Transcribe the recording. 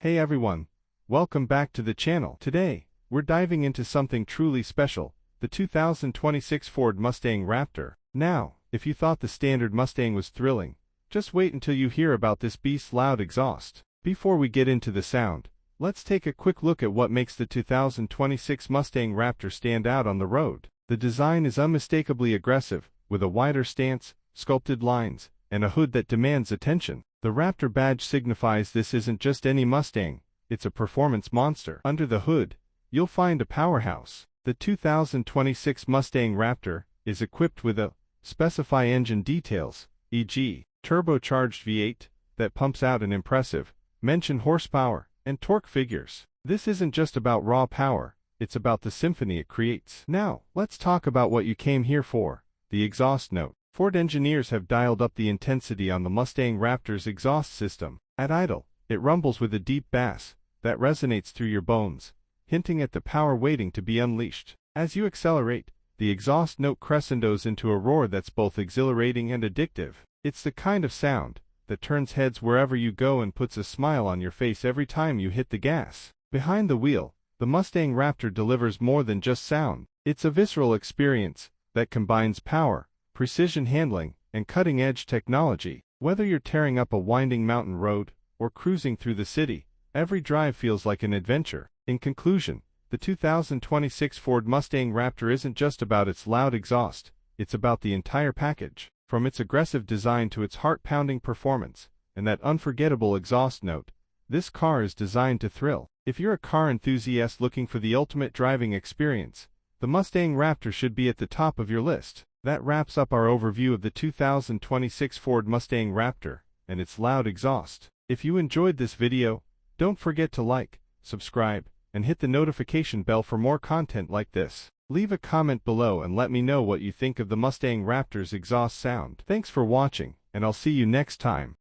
Hey everyone, welcome back to the channel. Today, we're diving into something truly special, the 2026 Ford Mustang Raptor. Now, if you thought the standard Mustang was thrilling, just wait until you hear about this beast's loud exhaust. Before we get into the sound, let's take a quick look at what makes the 2026 Mustang Raptor stand out on the road. The design is unmistakably aggressive, with a wider stance, sculpted lines, and a hood that demands attention. The Raptor badge signifies this isn't just any Mustang, it's a performance monster. Under the hood, you'll find a powerhouse. The 2026 Mustang Raptor is equipped with a specify engine details, e.g., turbocharged V8, that pumps out an impressive, mention horsepower, and torque figures. This isn't just about raw power, it's about the symphony it creates. Now, let's talk about what you came here for, the exhaust note. Ford engineers have dialed up the intensity on the Mustang Raptor's exhaust system. At idle, it rumbles with a deep bass that resonates through your bones, hinting at the power waiting to be unleashed. As you accelerate, the exhaust note crescendos into a roar that's both exhilarating and addictive. It's the kind of sound that turns heads wherever you go and puts a smile on your face every time you hit the gas. Behind the wheel, the Mustang Raptor delivers more than just sound. It's a visceral experience that combines power, precision handling, and cutting-edge technology. Whether you're tearing up a winding mountain road or cruising through the city, every drive feels like an adventure. In conclusion, the 2026 Ford Mustang Raptor isn't just about its loud exhaust, it's about the entire package. From its aggressive design to its heart-pounding performance, and that unforgettable exhaust note, this car is designed to thrill. If you're a car enthusiast looking for the ultimate driving experience, the Mustang Raptor should be at the top of your list. That wraps up our overview of the 2026 Ford Mustang Raptor and its loud exhaust. If you enjoyed this video, don't forget to like, subscribe, and hit the notification bell for more content like this. Leave a comment below and let me know what you think of the Mustang Raptor's exhaust sound. Thanks for watching, and I'll see you next time.